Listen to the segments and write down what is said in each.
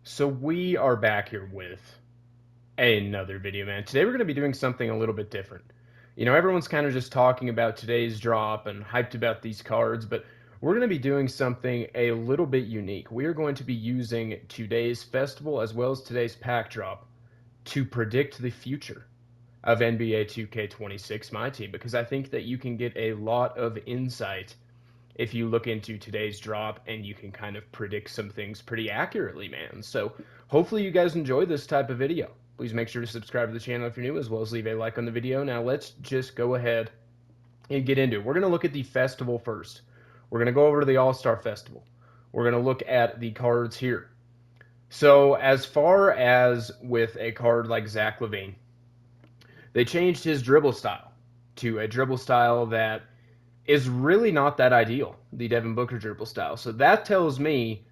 So we are back here with another video, man. Today we're going to be doing something a little bit different. Everyone's kind of just talking about today's drop and hyped about these cards, but we're going to be doing something a little bit unique. We are going to be using today's festival as well as today's pack drop to predict the future of NBA 2K26 Myteam because I think that you can get a lot of insight if you look into today's drop and you can kind of predict some things pretty accurately, man. So hopefully you guys enjoy this type of video. Please make sure to subscribe to the channel if you're new, as well as leave a like on the video. Now let's just go ahead and get into it. We're going to look at the festival first. We're going to go over to the All-Star Festival. We're going to look at the cards here. So as far as with a card like Zach LaVine, they changed his dribble style to a dribble style that is really not that ideal, the Devin Booker dribble style. So that tells me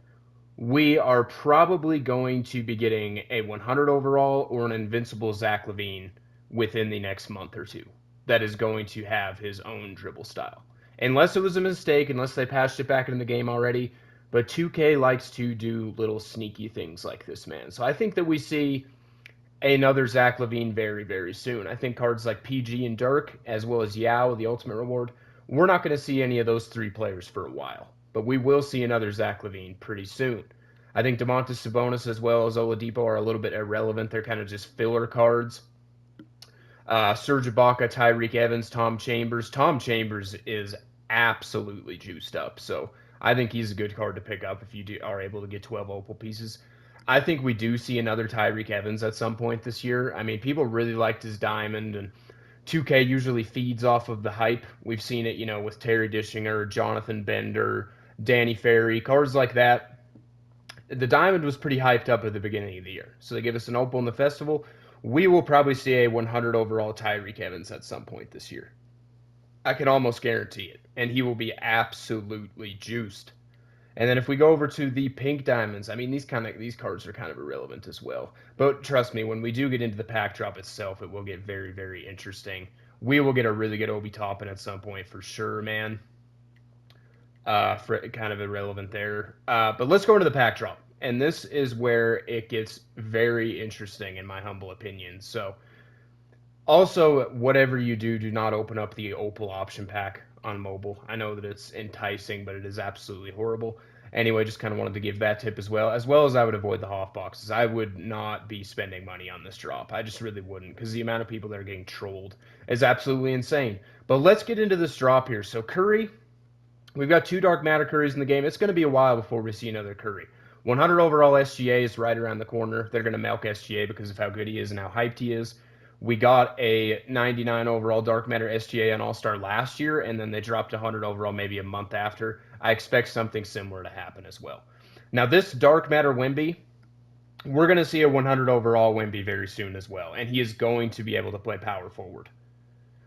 we are probably going to be getting a 100 overall or an invincible Zach LaVine within the next month or two that is going to have his own dribble style. Unless it was a mistake, unless they patched it back into the game already. But 2K likes to do little sneaky things like this, man. So I think that we see another Zach LaVine very, very soon. I think cards like PG and Dirk, as well as Yao, the Ultimate Reward, we're not going to see any of those three players for a while. But we will see another Zach LaVine pretty soon. I think Domantas Sabonis as well as Oladipo are a little bit irrelevant. They're kind of just filler cards. Serge Ibaka, Tyreek Evans, Tom Chambers. Tom Chambers is absolutely juiced up. So I think he's a good card to pick up if you are able to get 12 opal pieces. I think we do see another Tyreek Evans at some point this year. I mean, people really liked his diamond, and 2K usually feeds off of the hype. We've seen it, with Terry Dishinger, Jonathan Bender, Danny Ferry, cards like that. The diamond was pretty hyped up at the beginning of the year. So they give us an opal in the festival. We will probably see a 100 overall Tyreek Evans at some point this year. I can almost guarantee it. And he will be absolutely juiced. And then if we go over to the pink diamonds, I mean these cards are kind of irrelevant as well. But trust me, when we do get into the pack drop itself, it will get very, very interesting. We will get a really good Obi Toppin at some point for sure, man. For kind of irrelevant there. But let's go into the pack drop. And this is where it gets very interesting in my humble opinion. So also, whatever you do, do not open up the Opal option pack on mobile. I know that it's enticing, but it is absolutely horrible. Anyway, just kind of wanted to give that tip as well as I would avoid the Hoff boxes. I would not be spending money on this drop. I just really wouldn't, because the amount of people that are getting trolled is absolutely insane. But let's get into this drop here. So Curry, we've got two Dark Matter Curries in the game. It's going to be a while before we see another Curry. 100 overall SGA is right around the corner. They're going to milk SGA because of how good he is and how hyped he is. We got a 99 overall Dark Matter SGA on All-Star last year, and then they dropped 100 overall maybe a month after. I expect something similar to happen as well. Now, this Dark Matter Wemby, we're going to see a 100 overall Wemby very soon as well, and he is going to be able to play power forward.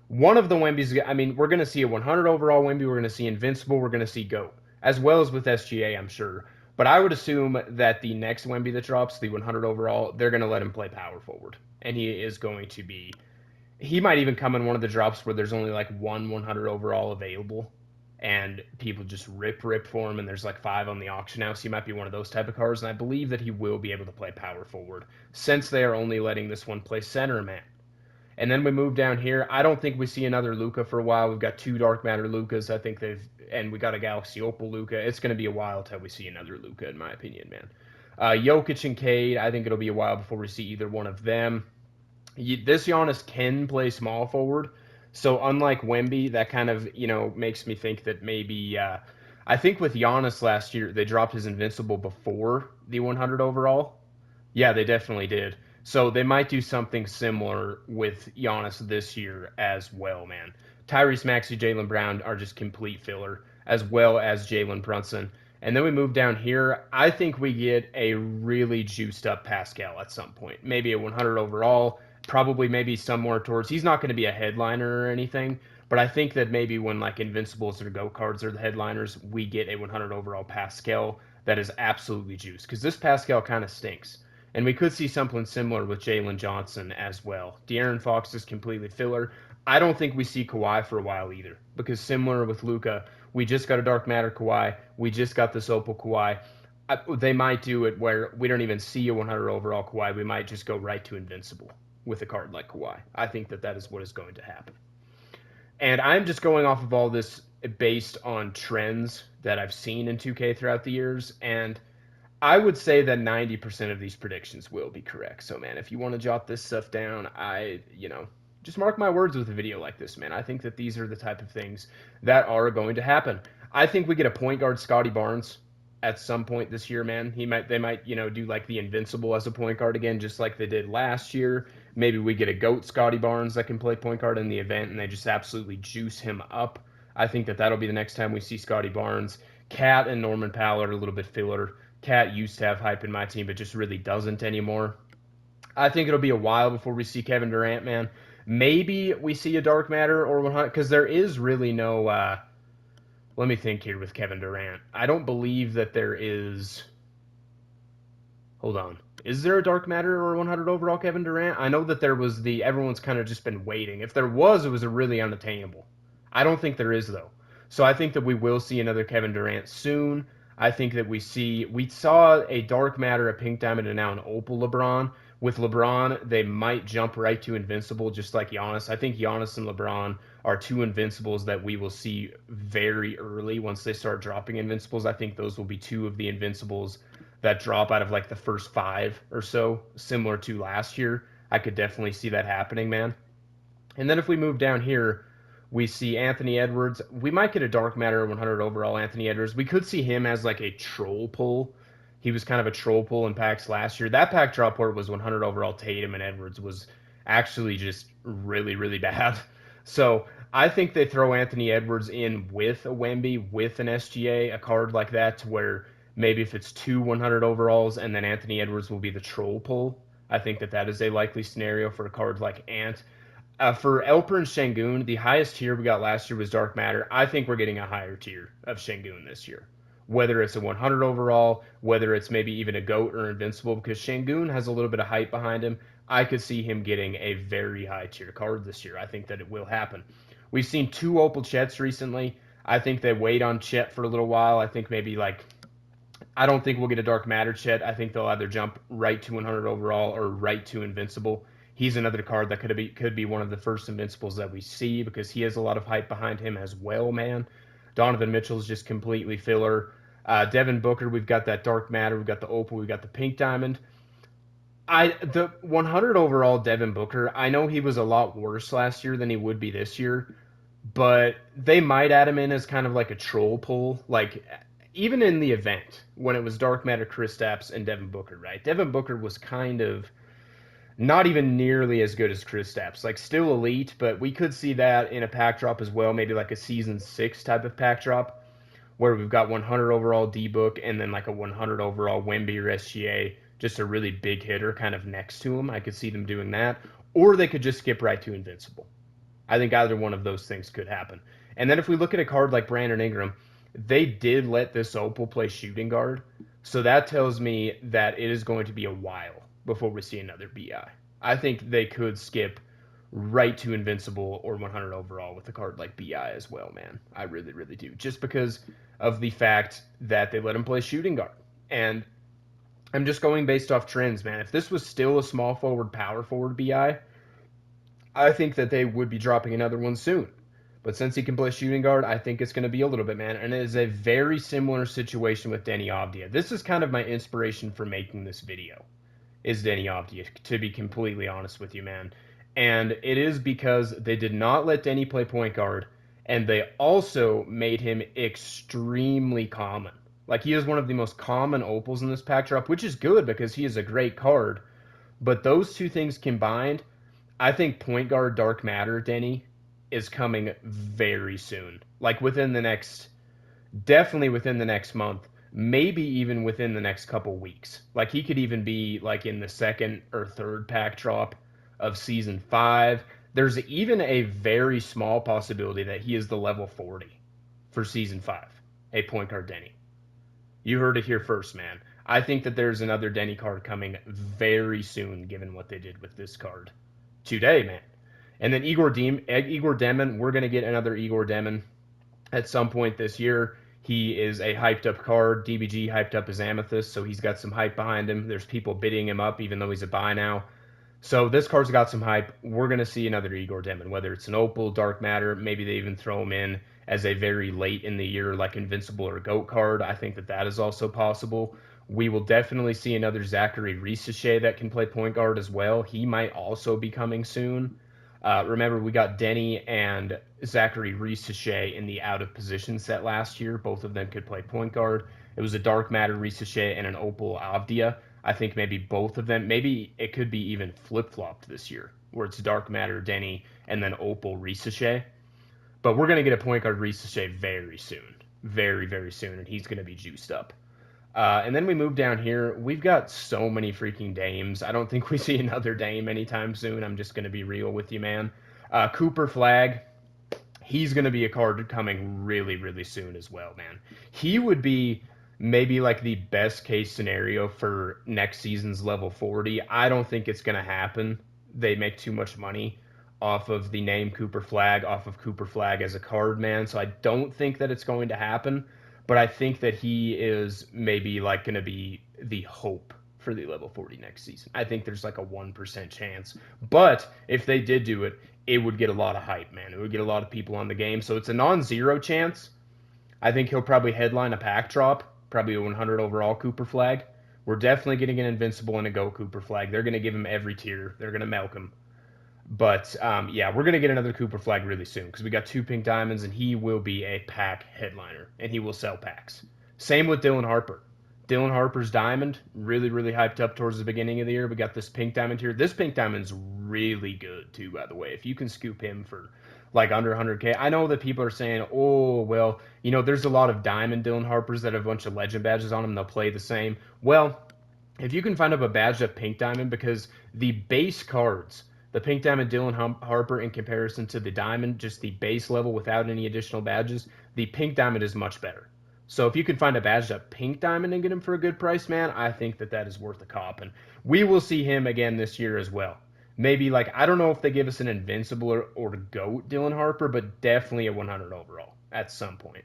One of the Wembys, I mean, we're going to see a 100 overall Wemby, we're going to see Invincible, we're going to see GOAT, as well as with SGA, I'm sure. But I would assume that the next Wemby that drops, the 100 overall, they're going to let him play power forward. And he is going to be, he might even come in one of the drops where there's only like one 100 overall available. And people just rip for him, and there's like 5 on the auction house. He might be one of those type of cards, and I believe that he will be able to play power forward, since they are only letting this one play center, man. And then we move down here. I don't think we see another Luka for a while. We've got 2 Dark Matter Lukas. I think and we got a Galaxy Opal Luka. It's going to be a while till we see another Luka, in my opinion, man. Jokic and Cade, I think it'll be a while before we see either one of them. This Giannis can play small forward. So unlike Wemby, that kind of, makes me think that maybe, I think with Giannis last year, they dropped his Invincible before the 100 overall. Yeah, they definitely did. So they might do something similar with Giannis this year as well, man. Tyrese Maxey, Jaylen Brown are just complete filler, as well as Jalen Brunson. And then we move down here. I think we get a really juiced up Pascal at some point. Maybe a 100 overall, probably maybe somewhere towards. He's not going to be a headliner or anything, but I think that maybe when like Invincibles or Go cards are the headliners, we get a 100 overall Pascal that is absolutely juiced. Because this Pascal kind of stinks. And we could see something similar with Jalen Johnson as well. De'Aaron Fox is completely filler. I don't think we see Kawhi for a while either, because similar with Luka, we just got a Dark Matter Kawhi. We just got this Opal Kawhi. They might do it where we don't even see a 100 overall Kawhi. We might just go right to invincible with a card like Kawhi. I think that that is what is going to happen. And I'm just going off of all this based on trends that I've seen in 2K throughout the years. And I would say that 90% of these predictions will be correct. So, man, if you want to jot this stuff down, just mark my words with a video like this, man. I think that these are the type of things that are going to happen. I think we get a point guard, Scotty Barnes, at some point this year, man. They might, do like the invincible as a point guard again, just like they did last year. Maybe we get a GOAT Scotty Barnes that can play point guard in the event, and they just absolutely juice him up. I think that that'll be the next time we see Scotty Barnes. Cat and Norman Powell are a little bit filler. Cat used to have hype in my team, but just really doesn't anymore. I think it'll be a while before we see Kevin Durant, man. Maybe we see a dark matter or 100, because there is really no. Let me think here with Kevin Durant. I don't believe that there is. Hold on. Is there a dark matter or 100 overall Kevin Durant? I know that there was the. Everyone's kind of just been waiting. If there was, it was a really unattainable. I don't think there is though. So I think that we will see another Kevin Durant soon. I think that we saw a dark matter, a pink diamond, and now an opal LeBron. With LeBron, they might jump right to invincible, just like Giannis. I think Giannis and LeBron are two invincibles that we will see very early once they start dropping invincibles. I think those will be two of the invincibles that drop out of like the first five or so, similar to last year. I could definitely see that happening, man. And then if we move down here, we see Anthony Edwards. We might get a dark matter 100 overall Anthony Edwards. We could see him as like a troll pull. He was kind of a troll pull in packs last year. That pack drop where it was 100 overall Tatum and Edwards was actually just really, really bad. So I think they throw Anthony Edwards in with a Wemby, with an SGA, a card like that, to where maybe if it's two 100 overalls and then Anthony Edwards will be the troll pull. I think that that is a likely scenario for a card like Ant. For Elper and Şengün, the highest tier we got last year was Dark Matter. I think we're getting a higher tier of Şengün this year. Whether it's a 100 overall, whether it's maybe even a GOAT or Invincible, because Şengün has a little bit of hype behind him. I could see him getting a very high tier card this year. I think that it will happen. We've seen two Opal Chets recently. I think they wait on Chet for a little while. I think maybe like I don't think we'll get a Dark Matter Chet. I think they'll either jump right to 100 overall or right to Invincible. He's another card that could be one of the first Invincibles that we see because he has a lot of hype behind him as well, man. Donovan Mitchell's just completely filler. Devin Booker, we've got that Dark Matter, we've got the Opal, we've got the Pink Diamond. The 100 overall Devin Booker, I know he was a lot worse last year than he would be this year, but they might add him in as kind of like a troll pull. Like, even in the event when it was Dark Matter, Kristaps, and Devin Booker, right? Devin Booker was kind of not even nearly as good as Kristaps. Like, still elite, but we could see that in a pack drop as well. Maybe like a season 6 type of pack drop where we've got 100 overall D-Book and then like a 100 overall Wemby or SGA, just a really big hitter kind of next to him. I could see them doing that. Or they could just skip right to Invincible. I think either one of those things could happen. And then if we look at a card like Brandon Ingram, they did let this Opal play shooting guard. So that tells me that it is going to be a while before we see another BI. I think they could skip right to Invincible or 100 overall with a card like BI as well, man. I really, really do. Just because of the fact that they let him play shooting guard. And I'm just going based off trends, man. If this was still a small forward, power forward BI, I think that they would be dropping another one soon. But since he can play shooting guard, I think it's going to be a little bit, man. And it is a very similar situation with Denny Avdia. This is kind of my inspiration for making this video, is Denny Avdia, to be completely honest with you, man. And it is because they did not let Denny play point guard, and they also made him extremely common. Like, he is one of the most common opals in this pack drop, which is good because he is a great card. But those two things combined, I think point guard Dark Matter Denny is coming very soon. Like definitely within the next month, maybe even within the next couple weeks. Like he could even be like in the second or third pack drop of season 5. There's even a very small possibility that he is the level 40 for season 5, a point guard Denny. You heard it here first, man. I think that there's another Denny card coming very soon, given what they did with this card today, man. And then Igor Demon, we're going to get another Igor Demon at some point this year. He is a hyped up card. DBG hyped up his Amethyst, so he's got some hype behind him. There's people bidding him up, even though he's a buy now. So this card's got some hype. We're going to see another Igor Demon, whether it's an Opal, Dark Matter, maybe they even throw him in as a very late in the year, like Invincible or GOAT card. I think that that is also possible. We will definitely see another Zachary Risache that can play point guard as well. He might also be coming soon. Remember, we got Denny and Zachary Risache in the out of position set last year. Both of them could play point guard. It was a Dark Matter Risache and an Opal Avdia. I think maybe both of them, maybe it could be even flip flopped this year, where it's Dark Matter Denny and then Opal Risache. But we're going to get a point guard Risache very soon. Very, very soon. And he's going to be juiced up. And then we move down here. We've got so many freaking Dames. I don't think we see another Dame anytime soon. I'm just going to be real with you, man. Cooper Flag, he's going to be a card coming really, really soon as well, man. He would be maybe like the best case scenario for next season's level 40. I don't think it's going to happen. They make too much money off of the name Cooper Flag, off of Cooper Flag as a card, man. So I don't think that it's going to happen. But I think that he is maybe like going to be the hope for the level 40 next season. I think there's like a 1% chance. But if they did do it, it would get a lot of hype, man. It would get a lot of people on the game. So it's a non-zero chance. I think he'll probably headline a pack drop, probably a 100 overall Cooper Flag. We're definitely getting an Invincible and a Go Cooper Flag. They're going to give him every tier. They're going to milk him. But yeah, we're going to get another Cooper Flag really soon because we got 2 pink diamonds and he will be a pack headliner and he will sell packs. Same with Dylan Harper. Dylan Harper's diamond, really, really hyped up towards the beginning of the year. We got this pink diamond here. This pink diamond's really good too, by the way. If you can scoop him for like under 100K. I know that people are saying, oh, well, you know, there's a lot of diamond Dylan Harpers that have a bunch of legend badges on them. They'll play the same. Well, if you can find up a badged up pink diamond, because the base cards, the pink diamond Dylan Harper in comparison to the diamond, just the base level without any additional badges, the pink diamond is much better. So if you can find a badged up pink diamond and get him for a good price, man, I think that that is worth a cop. And we will see him again this year as well. Maybe like, I don't know if they give us an invincible or GOAT Dylan Harper, but definitely a 100 overall at some point.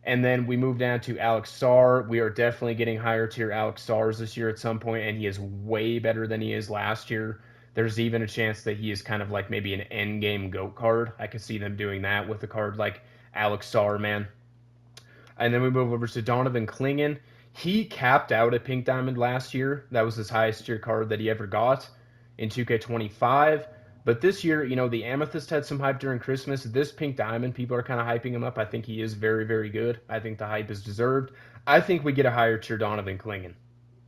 And then we move down to Alex Sarr. We are definitely getting higher tier Alex Sarrs this year at some point, and he is way better than he is last year. There's even a chance that he is kind of like maybe an end game GOAT card. I could see them doing that with a card like Alex Sarr, man. And then we move over to Donovan Clingan. He capped out at Pink Diamond last year. That was his highest tier card that he ever got in 2K25. But this year, you know, the Amethyst had some hype during Christmas. This Pink Diamond, people are kind of hyping him up. I think he is very, very good. I think the hype is deserved. I think we get a higher tier Donovan Clingan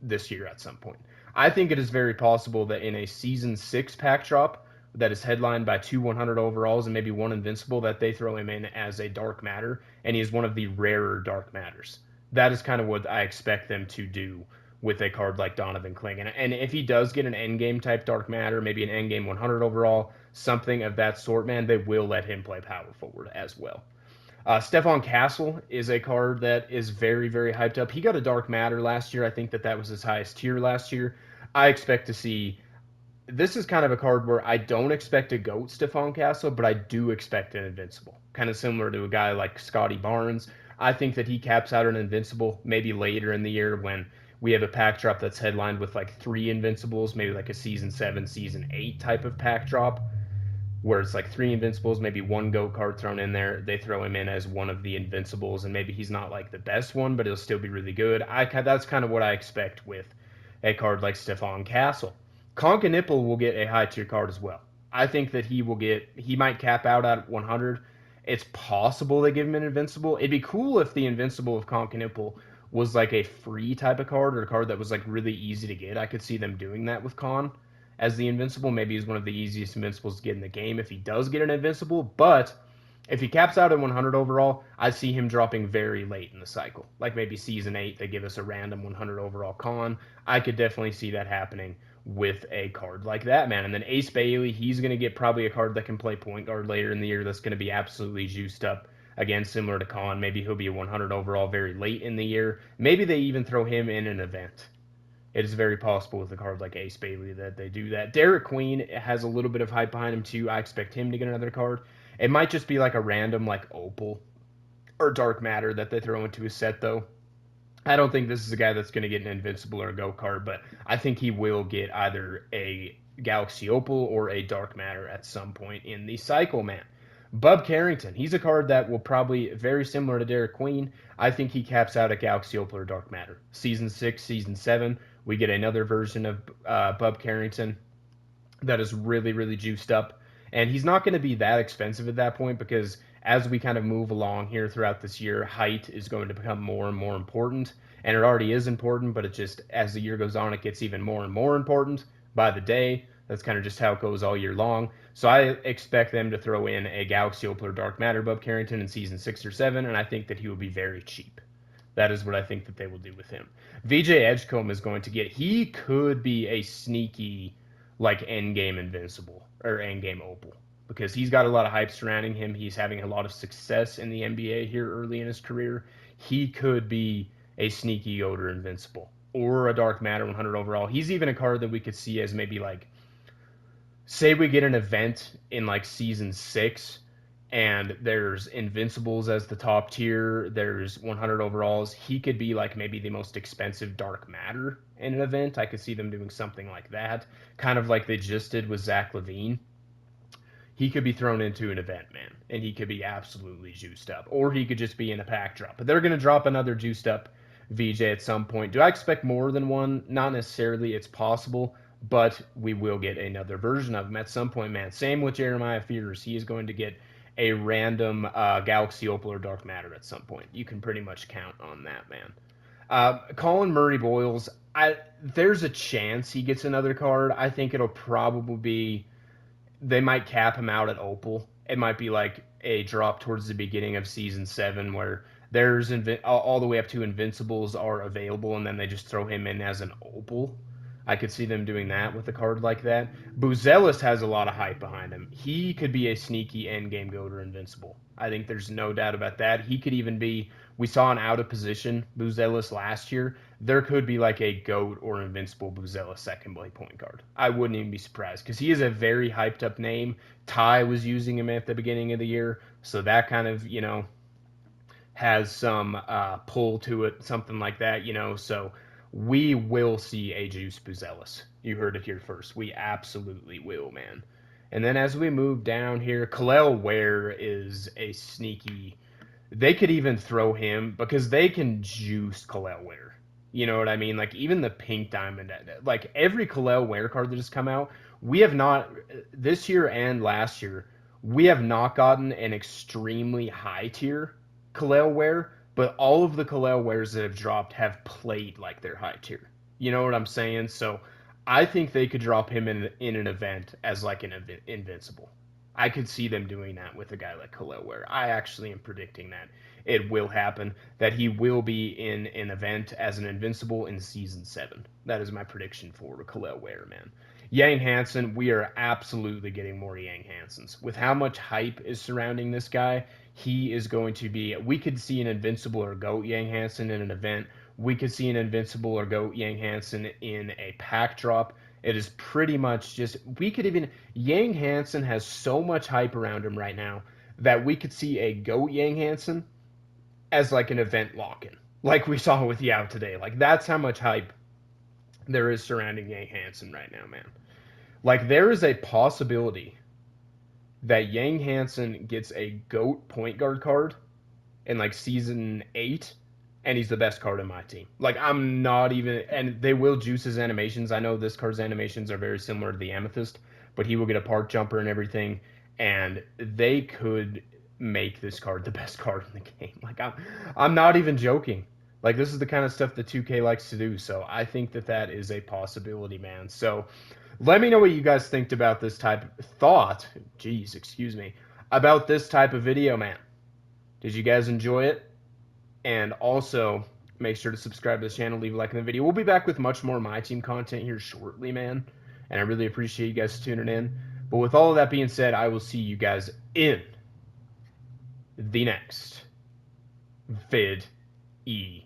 this year at some point. I think it is very possible that in a Season 6 pack drop that is headlined by 2 100 overalls and maybe 1 Invincible, that they throw him in as a Dark Matter, and he is one of the rarer Dark Matters. That is kind of what I expect them to do with a card like Donovan Clingan. And if he does get an endgame type Dark Matter, maybe an endgame 100 overall, something of that sort, man, they will let him play power forward as well. Stephon Castle is a card that is very, very hyped up. He got a Dark Matter last year. I think that that was his highest tier last year. I expect to see. This is kind of a card where I don't expect a GOAT Stephon Castle, but I do expect an Invincible. Kind of similar to a guy like Scotty Barnes. I think that he caps out an Invincible maybe later in the year when we have a pack drop that's headlined with like 3 Invincibles, maybe like a Season 7, Season 8 type of pack drop where it's like 3 Invincibles, maybe 1 GOAT card thrown in there. They throw him in as one of the Invincibles, and maybe he's not like the best one, but he'll still be really good. That's kind of what I expect with a card like Stephon Castle. Conkanipple will get a high tier card as well. I think that he might cap out at 100. It's possible they give him an Invincible. It'd be cool if the Invincible of Conkanipple was like a free type of card or a card that was like really easy to get. I could see them doing that with Con as the Invincible. Maybe he's one of the easiest Invincibles to get in the game if he does get an Invincible. But if he caps out at 100 overall, I see him dropping very late in the cycle. Like maybe Season 8, they give us a random 100 overall Con. I could definitely see that happening with a card like that, man. And then Ace Bailey, he's going to get probably a card that can play point guard later in the year that's going to be absolutely juiced up. Again, similar to Con, maybe he'll be a 100 overall very late in the year. Maybe they even throw him in an event. It is very possible with a card like Ace Bailey that they do that. Derek Queen has a little bit of hype behind him too. I expect him to get another card. It might just be like a random like Opal or dark matter that they throw into his set, though. I don't think this is a guy that's going to get an invincible or a go card, but I think he will get either a Galaxy Opal or a dark matter at some point in the cycle, man. Bub Carrington, he's a card that will probably, very similar to Derek Queen, I think he caps out at Galaxy Opal or Dark Matter. Season 6, Season 7, we get another version of Bub Carrington that is really, really juiced up. And he's not going to be that expensive at that point because as we kind of move along here throughout this year, height is going to become more and more important. And it already is important, but it just, as the year goes on, it gets even more and more important by the day. That's kind of just how it goes all year long. So I expect them to throw in a Galaxy Opal or Dark Matter Bub Carrington in season 6 or 7, and I think that he will be very cheap. That is what I think that they will do with him. VJ Edgecombe is going to get, he could be a sneaky like endgame invincible or endgame opal because he's got a lot of hype surrounding him. He's having a lot of success in the NBA here early in his career. He could be a sneaky Yoder invincible or a dark matter 100 overall. He's even a card that we could see as maybe like, say we get an event in like season 6 and there's invincibles as the top tier, there's 100 overalls. He could be like maybe the most expensive dark matter in an event. I could see them doing something like that, kind of like they just did with Zach LaVine. He could be thrown into an event, man, and he could be absolutely juiced up, or he could just be in a pack drop. But they're going to drop another juiced up VJ at some point. Do I expect more than one? Not necessarily. It's possible, but we will get another version of him at some point, man. Same with Jeremiah Fears. He is going to get a random Galaxy Opal or Dark Matter at some point. You can pretty much count on that, man. Colin Murray Boyles, there's a chance he gets another card. I think it'll probably be, they might cap him out at Opal. It might be like a drop towards the beginning of season 7 where there's all the way up to Invincibles are available, and then they just throw him in as an Opal. I could see them doing that with a card like that. Buzelis has a lot of hype behind him. He could be a sneaky endgame goater invincible. I think there's no doubt about that. He could even be, we saw an out of position Buzelis last year. There could be like a goat or invincible Buzelis second play point guard. I wouldn't even be surprised because he is a very hyped up name. Ty was using him at the beginning of the year, so that kind of, has some pull to it, something like that, So we will see a Juice Buzelis. You heard it here first. We absolutely will, man. And then as we move down here, Kalel Ware is a sneaky. They could even throw him because they can juice Kalel Ware. You know what I mean? Like even the pink diamond, like every Kalel Ware card that has come out, we have not this year and last year. We have not gotten an extremely high tier Kalel Ware, but all of the Kalel Wares that have dropped have played like they're high tier. You know what I'm saying? So I think they could drop him in an event as like an invincible. I could see them doing that with a guy like Kalel Ware. I actually am predicting that it will happen, that he will be in an event as an invincible in season 7. That is my prediction for Kalel Ware, man. Yang Hansen, we are absolutely getting more Yang Hansens. With how much hype is surrounding this guy, he is going to be. We could see an invincible or GOAT Yang Hansen in an event. We could see an invincible or GOAT Yang Hansen in a pack drop. It is pretty much just, we could even, Yang Hansen has so much hype around him right now that we could see a GOAT Yang Hansen as like an event lock-in, like we saw with Yao today. Like that's how much hype there is surrounding Yang Hansen right now, man. Like there is a possibility that Yang Hansen gets a GOAT point guard card in like season 8, and he's the best card in my team. Like I'm not even, and they will juice his animations. I know this card's animations are very similar to the Amethyst, but he will get a park jumper and everything, and they could make this card the best card in the game. Like I'm not even joking. Like this is the kind of stuff that 2K likes to do. So I think that that is a possibility, man. So let me know what you guys think about this type of thought. Jeez, excuse me. About this type of video, man. Did you guys enjoy it? And also, make sure to subscribe to this channel, leave a like in the video. We'll be back with much more My Team content here shortly, man. And I really appreciate you guys tuning in. But with all of that being said, I will see you guys in the next video.